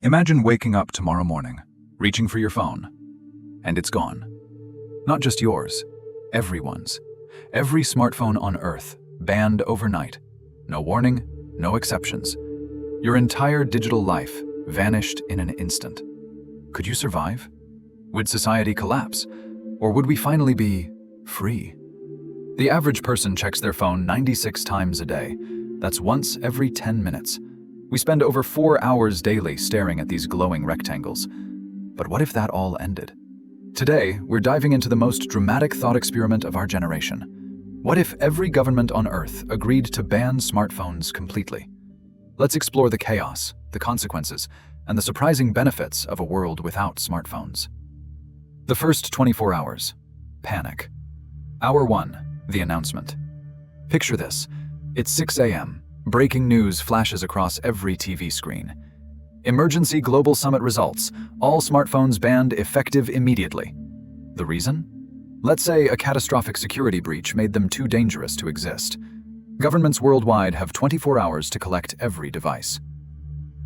Imagine waking up tomorrow morning, reaching for your phone, and it's gone. Not just yours, everyone's. Every smartphone on Earth, banned overnight. No warning, no exceptions. Your entire digital life vanished in an instant. Could you survive? Would society collapse? Or would we finally be free? The average person checks their phone 96 times a day. That's once every 10 minutes. We spend over 4 hours daily staring at these glowing rectangles. But what if that all ended? Today, we're diving into the most dramatic thought experiment of our generation. What if every government on Earth agreed to ban smartphones completely? Let's explore the chaos, the consequences, and the surprising benefits of a world without smartphones. The first 24 hours. Panic. Hour 1. The announcement. Picture this. It's 6 a.m. Breaking news flashes across every TV screen. Emergency Global Summit results. All smartphones banned effective immediately. The reason? Let's say a catastrophic security breach made them too dangerous to exist. Governments worldwide have 24 hours to collect every device.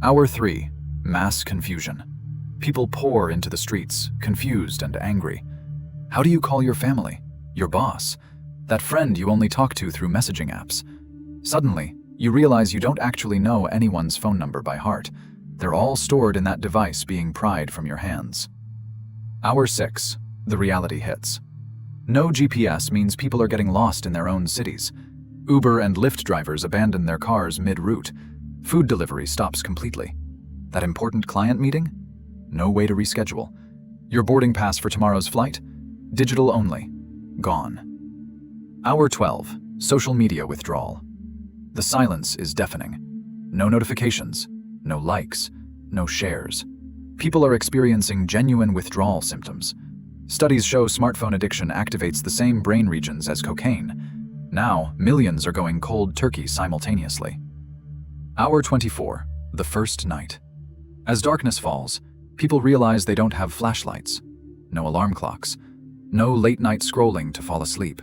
Hour 3. Mass confusion. People pour into the streets, confused and angry. How do you call your family, your boss, that friend you only talk to through messaging apps? Suddenly, you realize you don't actually know anyone's phone number by heart. They're all stored in that device being pried from your hands. Hour 6. The reality hits. No GPS means people are getting lost in their own cities. Uber and Lyft drivers abandon their cars mid-route. Food delivery stops completely. That important client meeting? No way to reschedule. Your boarding pass for tomorrow's flight? Digital only. Gone. Hour 12. Social media withdrawal. The silence is deafening. No notifications, no likes, no shares. People are experiencing genuine withdrawal symptoms. Studies show smartphone addiction activates the same brain regions as cocaine. Now, millions are going cold turkey simultaneously. Hour 24. The first night. As darkness falls, people realize they don't have flashlights, no alarm clocks, no late-night scrolling to fall asleep.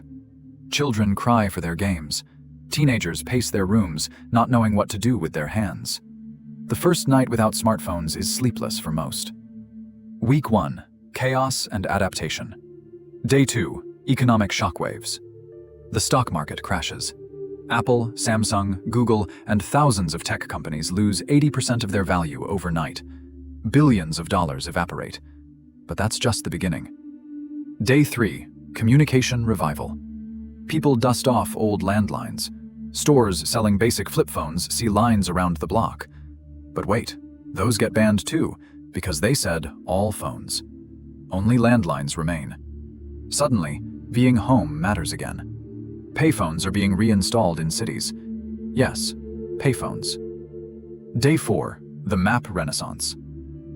Children cry for their games. Teenagers pace their rooms, not knowing what to do with their hands. The first night without smartphones is sleepless for most. Week 1. Chaos and adaptation. Day 2. Economic shockwaves. The stock market crashes. Apple, Samsung, Google, and thousands of tech companies lose 80% of their value overnight. Billions of dollars evaporate. But that's just the beginning. Day 3. Communication revival. People dust off old landlines. Stores selling basic flip phones see lines around the block. But wait, those get banned too, because they said all phones. Only landlines remain. Suddenly, being home matters again. Payphones are being reinstalled in cities. Yes, payphones. Day 4. The map renaissance.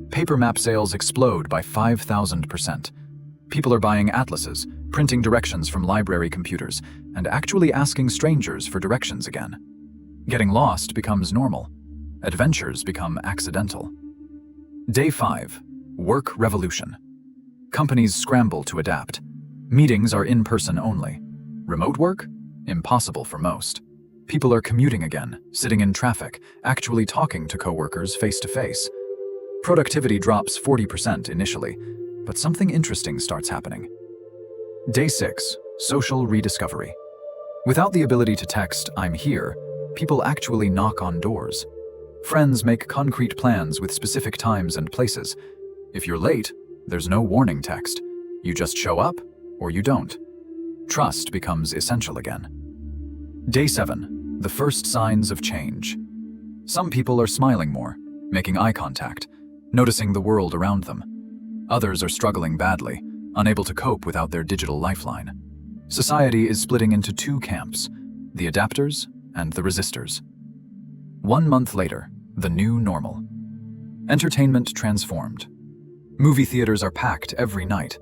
Paper map sales explode by 5,000%. People are buying atlases, printing directions from library computers, and actually asking strangers for directions again. Getting lost becomes normal. Adventures become accidental. Day 5. Work revolution. Companies scramble to adapt. Meetings are in-person only. Remote work? Impossible for most. People are commuting again, sitting in traffic, actually talking to coworkers face-to-face. Productivity drops 40% initially, but something interesting starts happening. Day 6. Social rediscovery. Without the ability to text, "I'm here," people actually knock on doors. Friends make concrete plans with specific times and places. If you're late, there's no warning text. You just show up, or you don't. Trust becomes essential again. Day 7. The first signs of change. Some people are smiling more, making eye contact, noticing the world around them. Others are struggling badly, unable to cope without their digital lifeline. Society is splitting into 2 camps, the adapters and the resistors. 1 month later, the new normal. Entertainment transformed. Movie theaters are packed every night.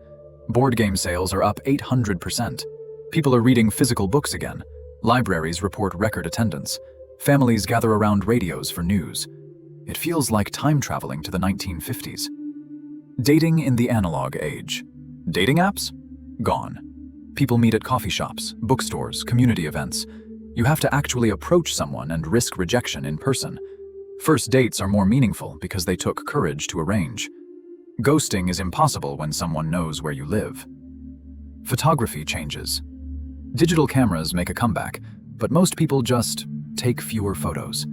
Board game sales are up 800%. People are reading physical books again. Libraries report record attendance. Families gather around radios for news. It feels like time traveling to the 1950s. Dating in the analog age. Dating apps? Gone. People meet at coffee shops, bookstores, community events. You have to actually approach someone and risk rejection in person. First dates are more meaningful because they took courage to arrange. Ghosting is impossible when someone knows where you live. Photography changes. Digital cameras make a comeback, but most people just take fewer photos.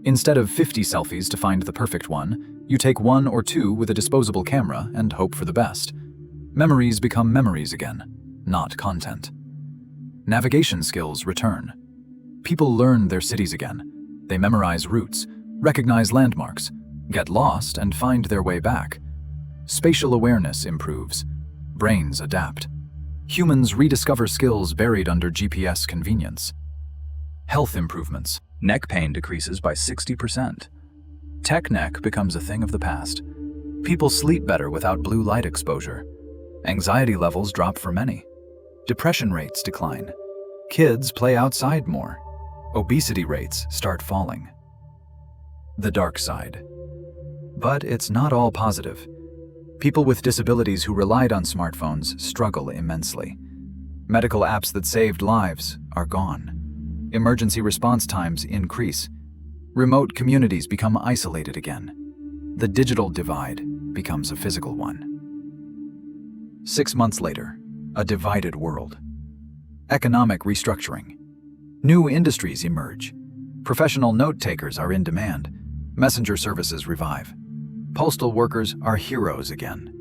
Instead of 50 selfies to find the perfect one, you take 1 or 2 with a disposable camera and hope for the best. Memories become memories again, not content. Navigation skills return. People learn their cities again. They memorize routes, recognize landmarks, get lost and find their way back. Spatial awareness improves. Brains adapt. Humans rediscover skills buried under GPS convenience. Health improvements. Neck pain decreases by 60%. Tech neck becomes a thing of the past. People sleep better without blue light exposure. Anxiety levels drop for many. Depression rates decline. Kids play outside more. Obesity rates start falling. The dark side. But it's not all positive. People with disabilities who relied on smartphones struggle immensely. Medical apps that saved lives are gone. Emergency response times increase. Remote communities become isolated again. The digital divide becomes a physical one. 6 months later, a divided world. Economic restructuring. New industries emerge. Professional note-takers are in demand. Messenger services revive. Postal workers are heroes again.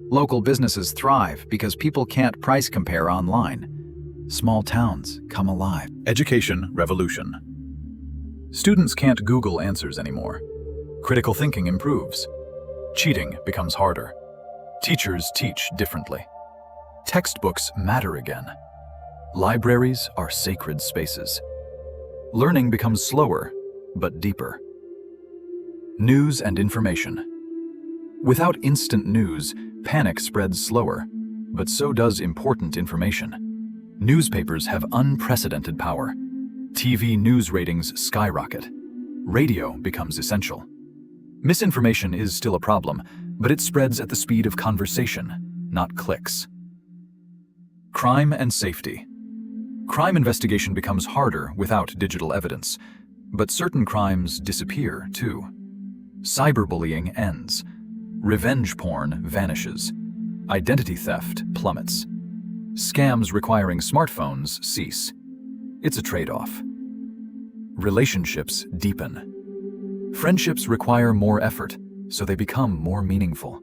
Local businesses thrive because people can't price compare online. Small towns come alive. Education revolution. Students can't Google answers anymore. Critical thinking improves. Cheating becomes harder. Teachers teach differently. Textbooks matter again. Libraries are sacred spaces. Learning becomes slower, but deeper. News and information. Without instant news, panic spreads slower, but so does important information. Newspapers have unprecedented power. TV news ratings skyrocket. Radio becomes essential. Misinformation is still a problem, but it spreads at the speed of conversation, not clicks. Crime and safety. Crime investigation becomes harder without digital evidence, but certain crimes disappear too. Cyberbullying ends. Revenge porn vanishes. Identity theft plummets. Scams requiring smartphones cease. It's a trade-off. Relationships deepen. Friendships require more effort, so they become more meaningful.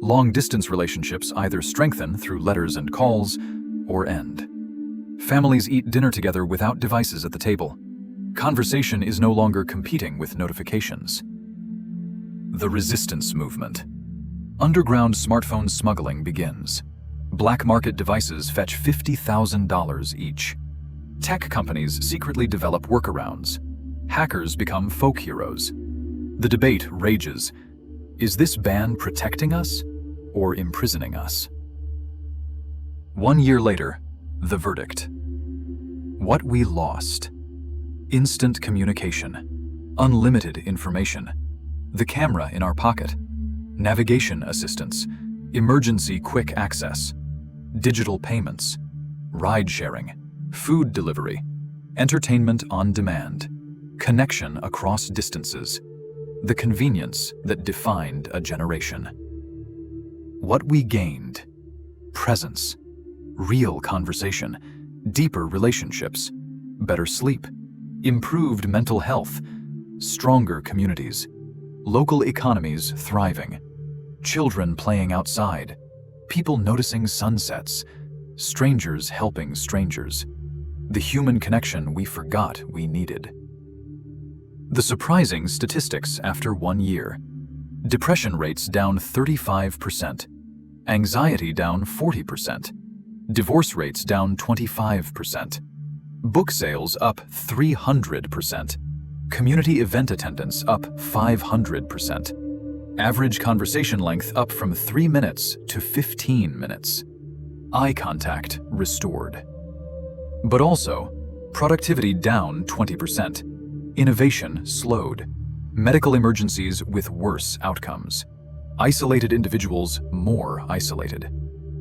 Long-distance relationships either strengthen through letters and calls or end. Families eat dinner together without devices at the table. Conversation is no longer competing with notifications. The resistance movement. Underground smartphone smuggling begins. Black market devices fetch $50,000 each. Tech companies secretly develop workarounds. Hackers become folk heroes. The debate rages. Is this ban protecting us or imprisoning us? 1 year later, the verdict. What we lost. Instant communication. Unlimited information. The camera in our pocket. Navigation assistance. Emergency quick access. Digital payments. Ride-sharing. Food delivery. Entertainment on demand. Connection across distances. The convenience that defined a generation. What we gained. Presence. Real conversation. Deeper relationships. Better sleep. Improved mental health. Stronger communities. Local economies thriving. Children playing outside. People noticing sunsets. Strangers helping strangers. The human connection we forgot we needed. The surprising statistics after 1 year. Depression rates down 35%. Anxiety down 40%. Divorce rates down 25%. Book sales up 300%. Community event attendance up 500%. Average conversation length up from 3 minutes to 15 minutes. Eye contact restored. But also, productivity down 20%. Innovation slowed. Medical emergencies with worse outcomes. Isolated individuals more isolated.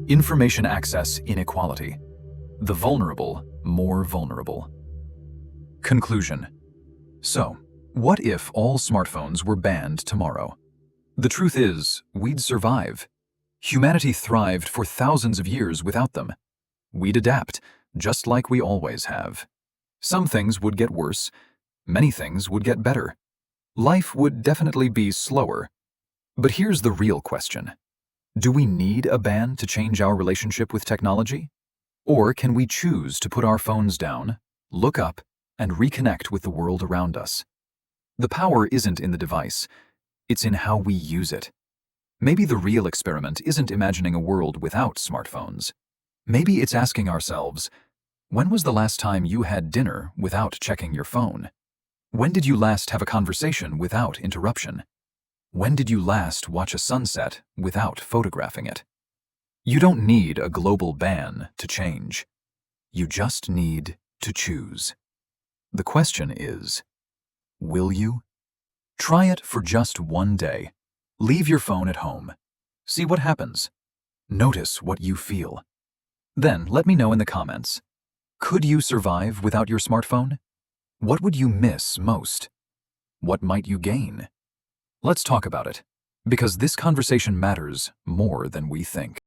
Information access inequality. The vulnerable more vulnerable. Conclusion. So, What if all smartphones were banned tomorrow? The truth is, we'd survive. Humanity thrived for thousands of years without them. We'd adapt, just like we always have. Some things would get worse, many things would get better. Life would definitely be slower. But here's the real question. Do we need a ban to change our relationship with technology? Or can we choose to put our phones down, look up, and reconnect with the world around us? The power isn't in the device, it's in how we use it. Maybe the real experiment isn't imagining a world without smartphones. Maybe it's asking ourselves, when was the last time you had dinner without checking your phone? When did you last have a conversation without interruption? When did you last watch a sunset without photographing it? You don't need a global ban to change. You just need to choose. The question is, will you? Try it for just one day. Leave your phone at home. See what happens. Notice what you feel. Then let me know in the comments. Could you survive without your smartphone? What would you miss most? What might you gain? Let's talk about it, because this conversation matters more than we think.